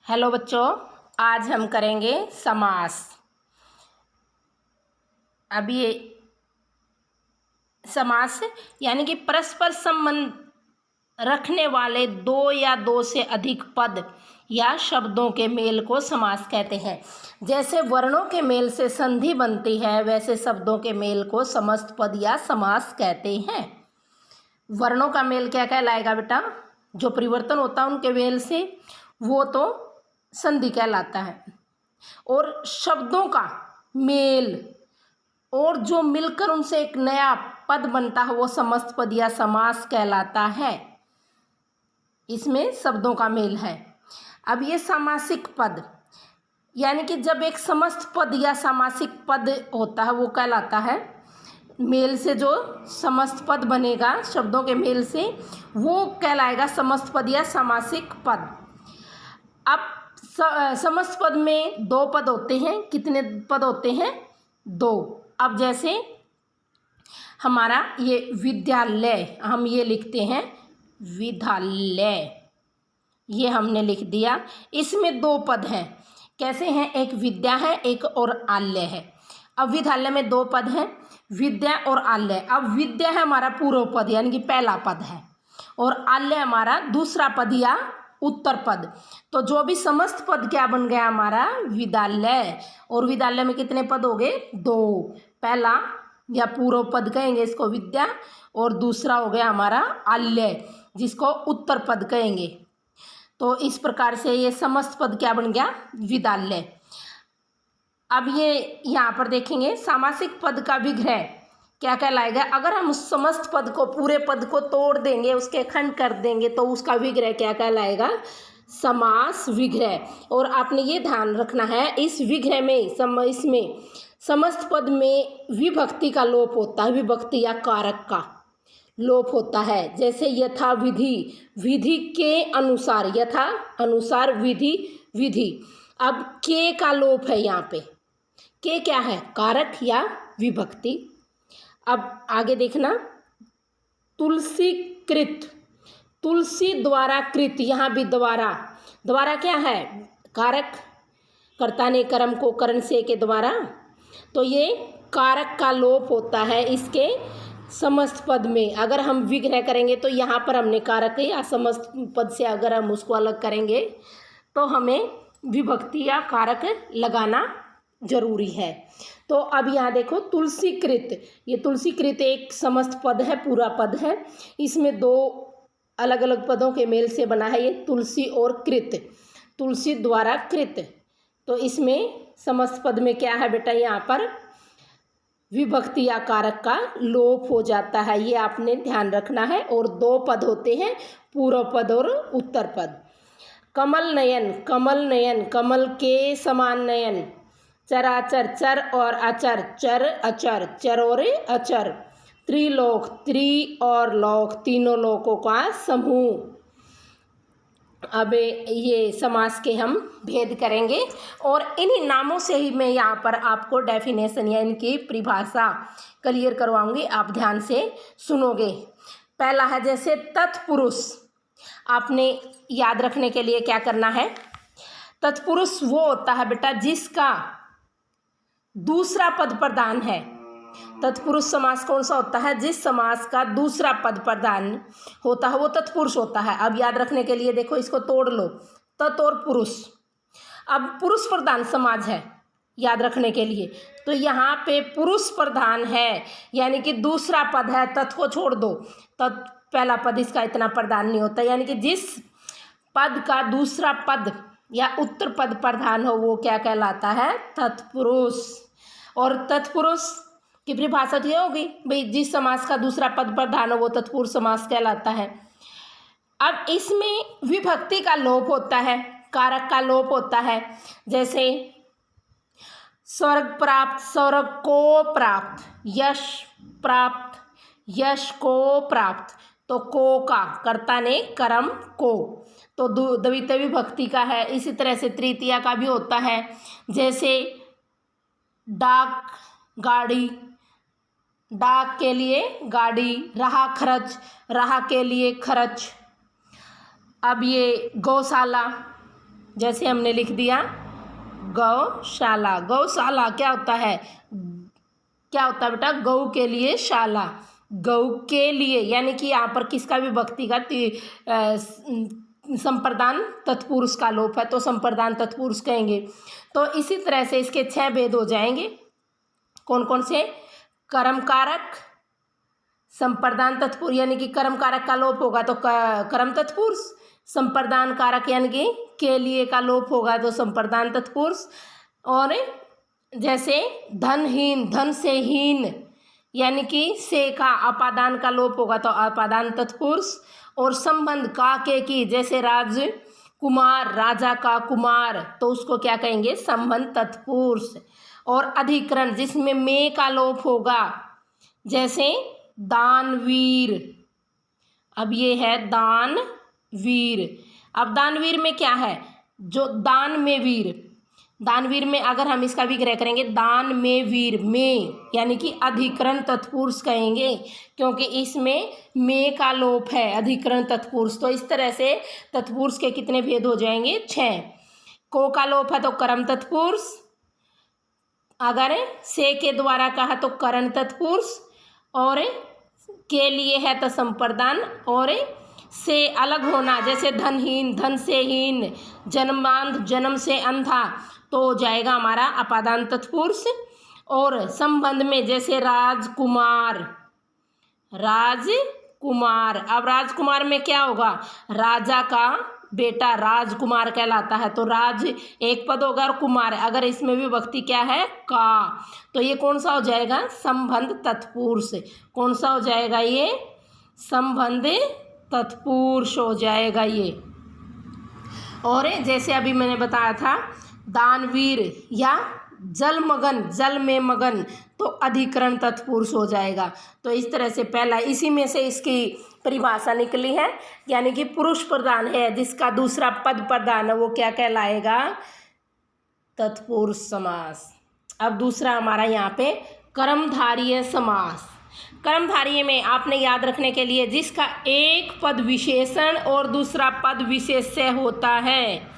Hello बच्चों, आज हम करेंगे समास। अब ये समास यानी कि परस्पर संबंध रखने वाले दो या दो से अधिक पद या शब्दों के मेल को समास कहते हैं। जैसे वर्णों के मेल से संधि बनती है, वैसे शब्दों के मेल को समस्त पद या समास कहते हैं। वर्णों का मेल क्या कहलाएगा बेटा? जो परिवर्तन होता है उनके मेल से, वो तो संधि कहलाता है। और शब्दों का मेल और जो मिलकर उनसे एक नया पद बनता है, वो समस्त पद या समास कहलाता है। इसमें शब्दों का मेल है। अब ये सामासिक पद यानी कि जब एक समस्त पद या सामासिक पद होता है, वो कहलाता है। मेल से जो समस्त पद बनेगा शब्दों के मेल से, वो कहलाएगा समस्त पद या सामासिक पद। अब समस्त पद में दो पद होते हैं। कितने पद होते हैं? दो। अब जैसे हमारा ये विद्यालय, हम ये लिखते हैं विद्यालय, ये हमने लिख दिया। इसमें दो पद हैं। कैसे हैं? एक विद्या है, एक और आल्य है। अब विद्यालय में दो पद हैं, विद्या और आल्य। अब विद्या है हमारा पूर्व पद यानी कि पहला पद है, और आल्य हमारा दूसरा पद या उत्तर पद। तो जो भी समस्त पद क्या बन गया? हमारा विद्यालय। और विद्यालय में कितने पद हो गए? दो। पहला या पूर्व पद कहेंगे इसको विद्या, और दूसरा हो गया हमारा आल्य, जिसको उत्तर पद कहेंगे। तो इस प्रकार से ये समस्त पद क्या बन गया? विद्यालय। अब ये यहाँ पर देखेंगे सामासिक पद का विग्रह क्या कहलाएगा? अगर हम उस समस्त पद को, पूरे पद को तोड़ देंगे, उसके खंड कर देंगे, तो उसका विग्रह क्या कहलाएगा? समास विग्रह। और आपने ये ध्यान रखना है, इस विग्रह में इसमें समस्त पद में विभक्ति का लोप होता है, विभक्ति या कारक का लोप होता है। जैसे यथा विधि, विधि के अनुसार, यथा अनुसार, विधि विधि। अब के का लोप है यहाँ पे। के क्या है? कारक या विभक्ति। अब आगे देखना, तुलसी कृत, तुलसी द्वारा कृत, यहाँ भी द्वारा। द्वारा क्या है? कारक, कर्ता ने कर्म को करण से के द्वारा। तो ये कारक का लोप होता है इसके समस्त पद में। अगर हम विग्रह करेंगे तो यहाँ पर हमने कारक या समस्त पद से अगर हम उसको अलग करेंगे तो हमें विभक्ति या कारक लगाना जरूरी है। तो अब यहाँ देखो, तुलसीकृत, ये तुलसीकृत एक समस्त पद है, पूरा पद है। इसमें दो अलग अलग पदों के मेल से बना है ये तुलसी और कृत, तुलसी द्वारा कृत। तो इसमें समस्त पद में क्या है बेटा? यहाँ पर विभक्ति या कारक का लोप हो जाता है, ये आपने ध्यान रखना है। और दो पद होते हैं, पूर्व पद और उत्तर पद। कमल नयन, कमल नयन, कमल के समान नयन। चराचर, चर और अचर, चर अचर, चर और अचर। त्रिलोक, त्रि और लोक, तीनों लोकों का समूह। अब ये समास के हम भेद करेंगे, और इन्हीं नामों से ही मैं यहाँ पर आपको डेफिनेशन या इनकी परिभाषा क्लियर करवाऊंगी। आप ध्यान से सुनोगे। पहला है जैसे तत्पुरुष। आपने याद रखने के लिए क्या करना है? तत्पुरुष वो होता है बेटा जिसका दूसरा पद प्रधान है। तत्पुरुष समास कौन सा होता है? जिस समास का दूसरा पद प्रधान होता है वो तत्पुरुष होता है। अब याद रखने के लिए देखो, इसको तोड़ लो, तत् और पुरुष। अब पुरुष प्रधान समाज है याद रखने के लिए, तो यहाँ पे पुरुष प्रधान है, यानी कि दूसरा पद है। तत् को छोड़ दो, तत् पहला पद इसका इतना प्रधान नहीं होता। यानी कि जिस पद का दूसरा पद या उत्तर पद प्रधान हो वो क्या कहलाता है? तत्पुरुष। और तत्पुरुष की परिभाषा ये होगी भाई, जिस समास का दूसरा पद प्रधान हो वो तत्पुरुष समास कहलाता है। अब इसमें विभक्ति का लोप होता है, कारक का लोप होता है। जैसे स्वर्ग प्राप्त, स्वर्ग को प्राप्त, यश प्राप्त, यश को प्राप्त। तो को का, कर्ता ने कर्म को, तो द्वितीय विभक्ति का है। इसी तरह से तृतीया का भी होता है। जैसे डाक, गाड़ी, डाक के लिए गाड़ी। रहा खर्च, रहा के लिए खर्च। अब ये गौशाला, जैसे हमने लिख दिया गौशाला। गौशाला क्या होता है? क्या होता है बेटा? गौ के लिए शाला, गौ के लिए, यानी कि यहाँ पर किसका भी व्यक्तिगत संप्रदान तत्पुरुष का लोप है तो संप्रदान तत्पुरुष कहेंगे। तो इसी तरह से इसके 6 भेद हो जाएंगे। कौन कौन से? कर्म कारक, संप्रदान तत्पुरुष यानी कि कर्म कारक का लोप होगा तो कर्म तत्पुरुष, संप्रदान कारक यानी कि के लिए का लोप होगा तो संप्रदान तत्पुरुष, और जैसे धनहीन, धन से हीन यानी कि से का अपादान का लोप होगा तो अपादान तत्पुरुष, और संबंध का के की, जैसे राजकुमार, राजा का कुमार, तो उसको क्या कहेंगे? संबंध तत्पुरुष। और अधिकरण जिसमें में का लोप होगा, जैसे दानवीर, अब ये है दानवीर। अब दानवीर में क्या है? जो दान में वीर, दानवीर में अगर हम इसका विग्रह करेंगे दान में वीर, में यानी कि अधिकरण तत्पुरुष कहेंगे क्योंकि इसमें में का लोप है, अधिकरण तत्पुरुष। तो इस तरह से तत्पुरुष के कितने भेद हो जाएंगे? 6। को का लोप है तो कर्म तत्पुरुष, अगर से के द्वारा कहा तो करण तत्पुरुष, और के लिए है तो संप्रदान, और से अलग होना जैसे धनहीन, धन से हीन, जन्मांध, जन्म से अंधा, तो हो जाएगा हमारा अपादान तत्पुरुष। और संबंध में जैसे राजकुमार, राजकुमार, अब राजकुमार में क्या होगा? राजा का बेटा राजकुमार कहलाता है, तो राज एक पद होगा और कुमार, अगर इसमें भी व्यक्ति क्या है? का, तो ये कौन सा हो जाएगा? संबंध तत्पुरुष। कौन सा हो जाएगा ये? संबंध तत्पुरुष हो जाएगा ये। और जैसे अभी मैंने बताया था दानवीर या जलमगन, जल में मगन, तो अधिकरण तत्पुरुष हो जाएगा। तो इस तरह से पहला इसी में से इसकी परिभाषा निकली है, यानी कि पुरुष प्रधान है जिसका दूसरा पद प्रधान है वो क्या कहलाएगा? तत्पुरुष समास। अब दूसरा हमारा यहाँ पे कर्मधारय समास। कर्मधारय में आपने याद रखने के लिए जिसका एक पद विशेषण और दूसरा पद विशेष्य होता है,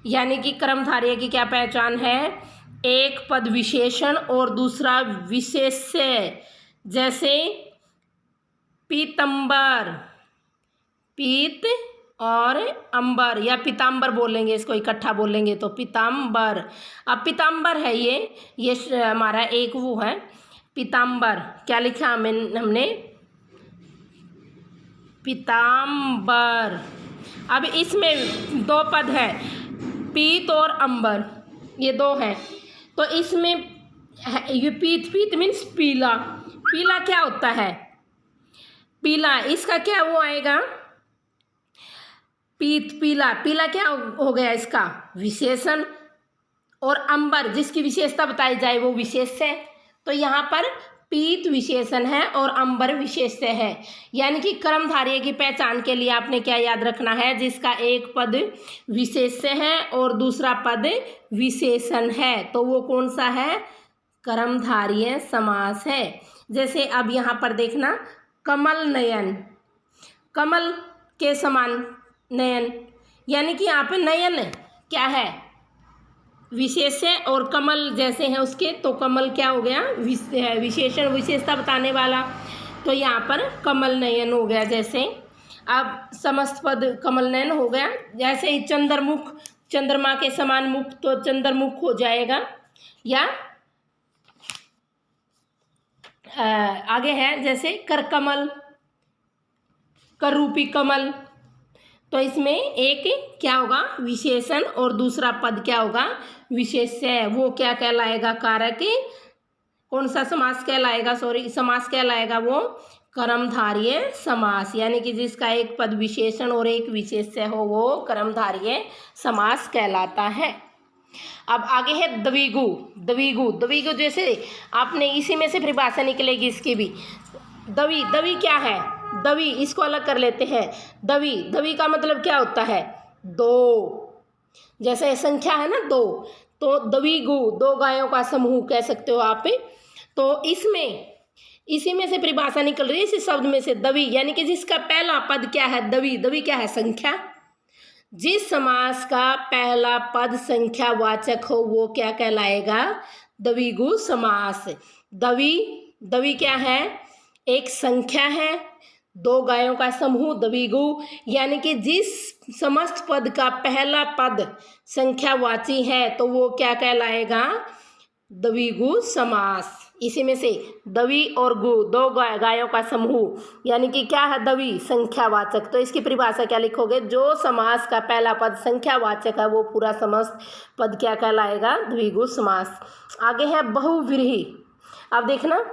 यानी कि कर्मधारय की क्या पहचान है? एक पद विशेषण और दूसरा विशेष्य, जैसे पीतंबर, पीत और अंबर, या पीतांबर बोलेंगे, इसको इकट्ठा बोलेंगे तो पीतांबर। अब पीतांबर है ये हमारा एक वो है पीतांबर, क्या लिखा हमने? पीतांबर। अब इसमें 2 पद है, पीत और अंबर, ये 2 हैं। तो इसमें ये पीत, पीत मीन्स पीला, पीला क्या होता है? पीला, इसका क्या वो आएगा? पीत, पीला, पीला क्या हो गया इसका? विशेषण। और अंबर जिसकी विशेषता बताई जाए वो विशेष्य है। तो यहाँ पर पीत विशेषण है और अंबर विशेष्य है, यानी कि कर्मधारय की पहचान के लिए आपने क्या याद रखना है? जिसका एक पद विशेष्य है और दूसरा पद विशेषण है, तो वो कौन सा है? कर्मधारय समास है। जैसे अब यहाँ पर देखना, कमल नयन, कमल के समान नयन, यानी कि यहाँ पे नयन क्या है? विशेष्य, और कमल जैसे हैं उसके, तो कमल क्या हो गया? विशेषण, विशेषता बताने वाला, तो यहाँ पर कमल नयन हो गया। जैसे अब समस्त पद कमल नयन हो गया। जैसे ही चंद्रमुख, चंद्रमा के समान मुख, तो चंद्रमुख हो जाएगा। या आगे है जैसे करकमल, करूपी कमल, तो इसमें एक क्या होगा? विशेषण और दूसरा पद क्या होगा? विशेष्य। वो क्या कहलाएगा? कारक। कौन सा समास कहलाएगा? समास कहलाएगा वो कर्मधारय समास, यानी कि जिसका एक पद विशेषण और एक विशेष्य हो वो कर्मधारय समास कहलाता है। अब आगे है द्विगु। द्विगु, द्विगु जैसे आपने इसी में से परिभाषा निकलेगी इसकी भी। दवी, दवी क्या है? दवी, इसको अलग कर लेते हैं। दवी, दवी का मतलब क्या होता है? 2, जैसे संख्या है ना 2, तो द्विगु 2 गायों का समूह कह सकते हो आप। तो इसमें इसी में से परिभाषा निकल रही है, इसी शब्द में से दवी, यानी कि जिसका पहला पद क्या है? दवी, दवी क्या है? संख्या। जिस समास का पहला पद संख्यावाचक हो वो क्या कहलाएगा? द्विगु समास। द्वि क्या है? एक संख्या है, दो गायों का समूह द्विगु, यानी कि जिस समस्त पद का पहला पद संख्यावाची है तो वो क्या कहलाएगा? द्विगु समास। इसी में से द्वि और गु, दो गायों का समूह, यानी कि क्या है? द्वि, संख्यावाचक। तो इसकी परिभाषा क्या लिखोगे? जो समास का पहला पद संख्यावाचक है वो पूरा समस्त पद क्या कहलाएगा? द्विगु समास। आगे है बहुव्रीहि। अब देखना,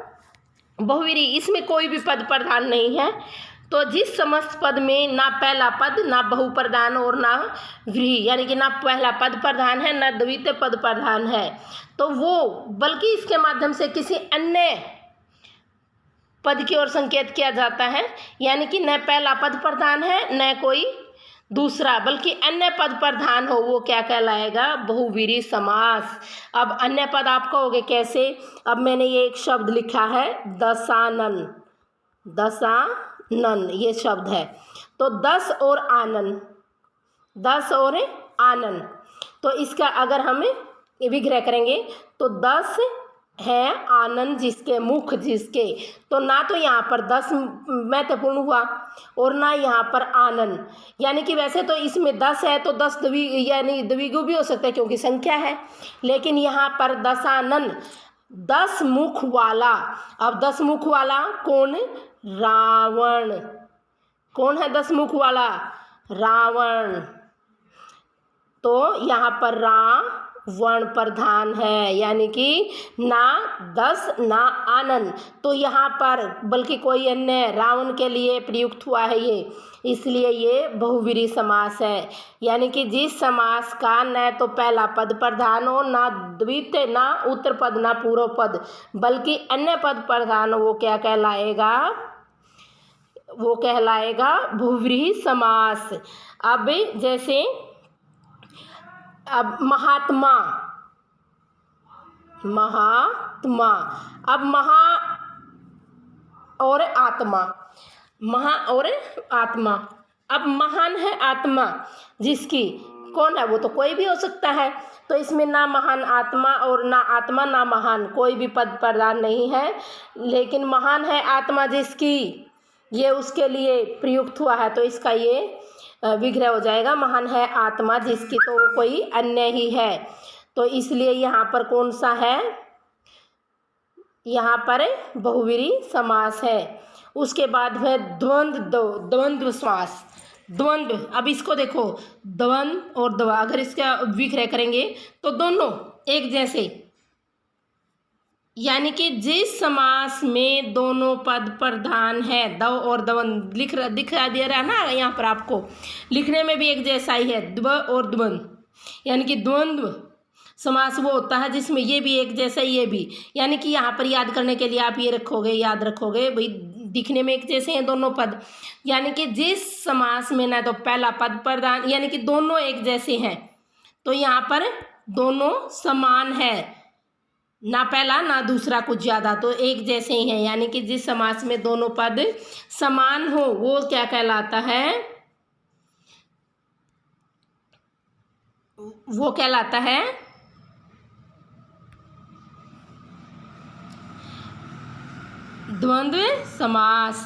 बहुव्रीहि, इसमें कोई भी पद प्रधान नहीं है। तो जिस समस्त पद में ना पहला पद, ना बहुप्रधान और ना व्रीहि, यानी कि ना पहला पद प्रधान है ना द्वितीय पद प्रधान है, तो वो बल्कि इसके माध्यम से किसी अन्य पद की ओर संकेत किया जाता है, यानी कि न पहला पद प्रधान है न कोई दूसरा बल्कि अन्य पद प्रधान हो, वो क्या कहलाएगा? बहुव्रीहि समास। अब अन्य पद आप कहोगे कैसे? अब मैंने ये एक शब्द लिखा है दशानन, दशानन ये शब्द है। तो दस और आनन, दस और आनन, तो इसका अगर हम विग्रह करेंगे तो दस है, आनन जिसके, मुख जिसके, तो ना तो यहाँ पर दस महत्वपूर्ण हुआ और ना यहाँ पर आनन, यानी कि वैसे तो इसमें दस है तो दस यानी द्विगु भी हो सकता है क्योंकि संख्या है, लेकिन यहाँ पर दशानन, दस मुख वाला। अब दस मुख वाला कौन? रावण। कौन है दस मुख वाला? रावण। तो यहाँ पर रावण प्रधान है, यानी कि ना दस ना आनन, तो यहाँ पर बल्कि कोई अन्य रावण के लिए प्रयुक्त हुआ है ये, इसलिए ये बहुव्रीहि समास है। यानी कि जिस समास का न तो पहला पद प्रधान हो, ना द्वितीय, ना उत्तर पद, ना पूर्व पद, बल्कि अन्य पद प्रधान हो, वो क्या कहलाएगा? वो कहलाएगा बहुव्रीहि समास। अब जैसे अब महात्मा, महात्मा, अब महा और आत्मा, महा और आत्मा। अब महान है आत्मा जिसकी, कौन है? वो तो कोई भी हो सकता है, तो इसमें ना महान आत्मा और ना आत्मा ना महान, कोई भी पद प्रधान नहीं है, लेकिन महान है आत्मा जिसकी, ये उसके लिए प्रयुक्त हुआ है, तो इसका ये विग्रह हो जाएगा महान है आत्मा जिसकी, तो वो कोई अन्य ही है, तो इसलिए यहाँ पर कौन सा है? यहाँ पर बहुव्रीहि समास है। उसके बाद है द्वंद्व समास। द्वंद्व, अब इसको देखो, द्वंद्व और द्वा, अगर इसका विग्रह करेंगे तो दोनों एक जैसे, यानी कि जिस समास में दोनों पद प्रधान है, दव और द्वंद्व दिखा दे रहा है ना यहाँ पर, आपको लिखने में भी एक जैसा ही है, द्व और द्वंद्व, यानी कि द्वंद्व समास वो होता है जिसमें ये भी एक जैसा ये भी, यानी कि यहाँ पर याद करने के लिए आप ये रखोगे, याद रखोगे भाई दिखने में एक जैसे हैं दोनों पद, यानी कि जिस समास में ना तो पहला पद प्रधान, यानी कि दोनों एक जैसे हैं, तो यहाँ पर दोनों समान है, ना पहला ना दूसरा कुछ ज़्यादा, तो एक जैसे ही है, यानी कि जिस समास में दोनों पद समान हो वो क्या कहलाता है? वो कहलाता है द्वंद्व समास।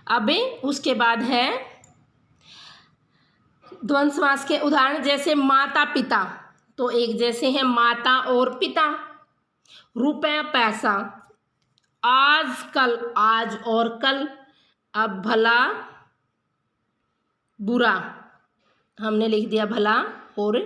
अब उसके बाद है द्वंद्व समास के उदाहरण, जैसे माता पिता, तो एक जैसे हैं माता और पिता। रुपया पैसा, आज कल, आज और कल। अब भला बुरा, हमने लिख दिया भला और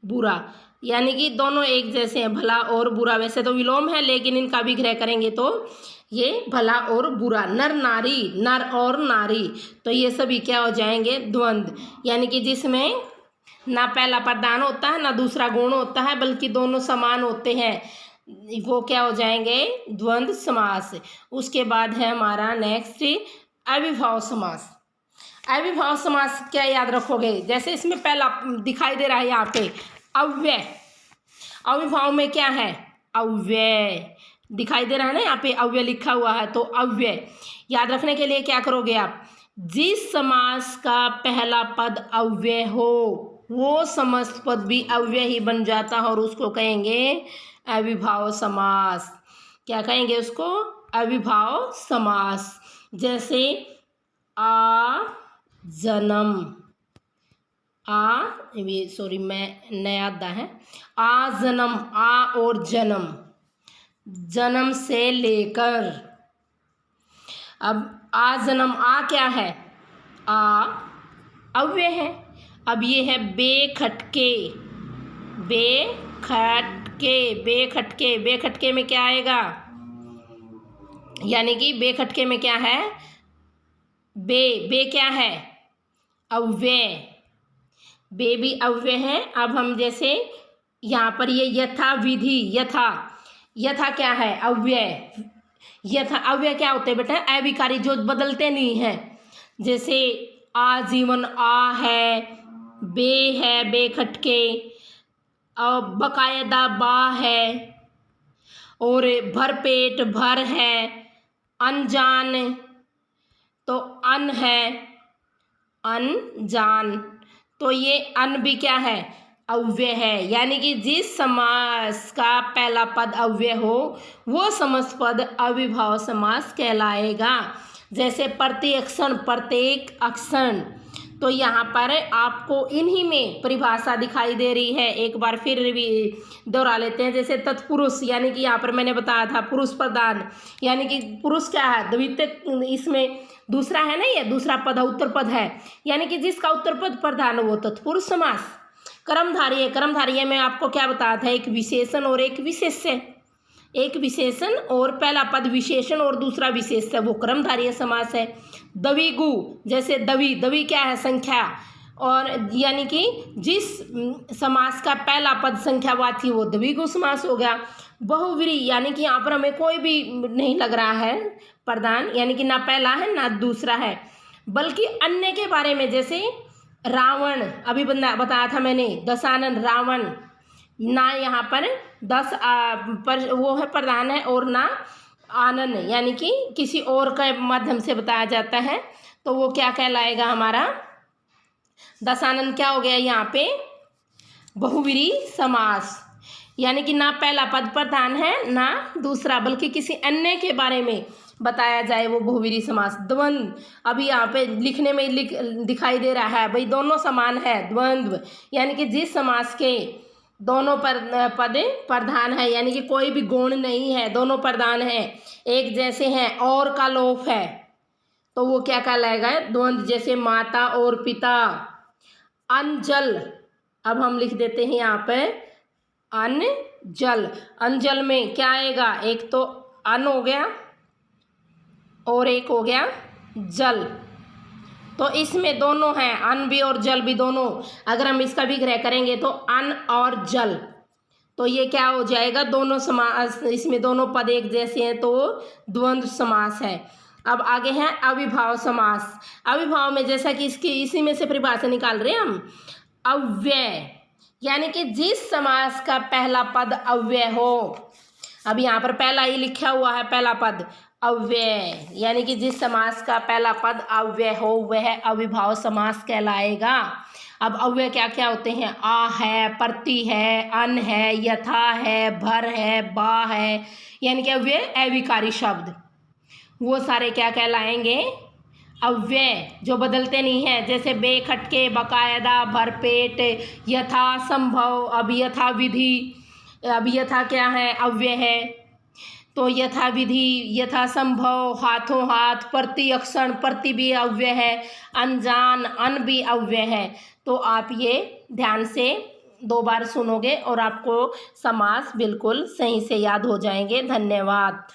बुरा, यानी कि दोनों एक जैसे हैं, भला और बुरा। वैसे तो विलोम है लेकिन इनका विग्रह करेंगे तो ये भला और बुरा। नर नारी, नर और नारी, तो ये सभी क्या हो जाएंगे? द्वंद्व, यानी कि जिसमें ना पहला प्रधान होता है ना दूसरा गुण होता है, बल्कि दोनों समान होते हैं, वो क्या हो जाएंगे? द्वंद्व समास। उसके बाद है हमारा नेक्स्ट अविभाव समास। अविभाव समास क्या याद रखोगे? जैसे इसमें पहला दिखाई दे रहा है यहाँ पे अव्यय, अविभाव में क्या है? अव्यय दिखाई दे रहा है ना यहाँ पे, अव्यय लिखा हुआ है, तो अव्यय याद रखने के लिए क्या करोगे आप? जिस समास का पहला पद अव्यय हो वो समस्त पद भी अव्यय ही बन जाता है और उसको कहेंगे अविभाव समास। क्या कहेंगे उसको? अविभाव समास। जैसे आ जन्म, मैं नया अध्याय है। आ जन्म, आ और जन्म, जन्म से लेकर। अब आ जन्म, आ क्या है? आ अव्यय है। अब ये है बेखटके, बेखटके, बेखटके, बेखटके में क्या आएगा? यानी कि बेखटके में क्या है? बे क्या है? अव्यय। बे भी अव्यय है। अब हम जैसे यहाँ पर ये यथा विधि, यथा क्या है? अव्यय। यथा अव्यय क्या होते हैं बेटा? अविकारी, जो बदलते नहीं हैं। जैसे आजीवन आ है, बे है बेखटके, और बकायदा बा है, और भरपेट भर है, अनजान तो अन है, अनजान। तो ये अन भी क्या है? अव्यय है। यानी कि जिस समास का पहला पद अव्यय हो वो समस्त पद अविभाव समास कहलाएगा। जैसे प्रतिक्षण, प्रत्येक अक्षण। तो यहाँ पर आपको इन्हीं में परिभाषा दिखाई दे रही है। एक बार फिर भी दोहरा लेते हैं। जैसे तत्पुरुष, यानी कि यहाँ पर मैंने बताया था पुरुष प्रधान, यानी कि पुरुष क्या है? द्वितीय, इसमें दूसरा है ना, ये दूसरा पद है, उत्तर पद है, यानी कि जिसका उत्तर पद प्रधान हो वो तत्पुरुष समास। कर्मधारय, कर्मधारय में आपको क्या बताया था? एक विशेषण और एक विशेष्य। एक विशेषण और पहला पद विशेषण और दूसरा विशेष्य, वो कर्मधारय समास है। दविगु, जैसे दवि, दवि क्या है? संख्या। और यानी कि जिस समास का पहला पद संख्यावाची वो द्विगु समास हो गया। बहुव्रीहि, यानी कि यहाँ पर हमें कोई भी नहीं लग रहा है प्रधान, यानी कि ना पहला है ना दूसरा है, बल्कि अन्य के बारे में। जैसे रावण, अभी बताया था मैंने, दशानन रावण, ना यहाँ पर पर वो है प्रधान है, और ना आनन, यानी कि किसी और के माध्यम से बताया जाता है, तो वो क्या कहलाएगा? हमारा दशानन क्या हो गया यहाँ पे? बहुव्रीहि समास। यानी कि ना पहला पद प्रधान है ना दूसरा, बल्कि किसी अन्य के बारे में बताया जाए, वो बहुव्रीहि समास। द्वंद्व, अभी यहाँ पे लिखने में दिखाई दे रहा है भाई, दोनों समान है। द्वंद्व यानी कि जिस समास के दोनों पद प्रधान है, यानी कि कोई भी गुण नहीं है, दोनों प्रधान है, एक जैसे हैं, और का लोप है, तो वो क्या कहलाएगा? द्वंद्व। जैसे माता और पिता। अनजल, अब हम लिख देते हैं यहाँ पे अनजल। अनजल में क्या आएगा? एक तो अन हो गया और एक हो गया जल, तो इसमें दोनों हैं, अन भी और जल भी दोनों। अगर हम इसका विग्रह करेंगे तो अन और जल, तो ये क्या हो जाएगा? दोनों समास, इसमें दोनों पद एक जैसे हैं, तो द्वंद्व समास है। अब आगे है अविभाव समास। अविभाव में जैसा कि इसी में से परिभाषा निकाल रहे हैं हम, अव्यय, यानी कि जिस समास का पहला पद अव्यय हो। अब यहाँ पर पहला ही लिखा हुआ है, पहला पद अव्यय, यानी कि जिस समास का पहला पद अव्यय हो वह अविभाव समास कहलाएगा। अब अव्यय क्या क्या होते हैं? आ है, प्रति है, अन है, यथा है, भर है, बा है, यानी कि अव्यय अविकारी शब्द, वो सारे क्या कहलाएंगे? अव्यय, जो बदलते नहीं हैं। जैसे बेखटके, बकायदा, भरपेट, यथा संभव। अब यथा विधि, अब यथा क्या है? अव्यय है, तो यथा विधि, यथा संभव, हाथों हाथ, प्रति अक्षण, प्रति भी अव्यय है, अनजान, अन भी अव्यय है। तो आप ये ध्यान से 2 बार सुनोगे और आपको समास बिल्कुल सही से याद हो जाएंगे। धन्यवाद।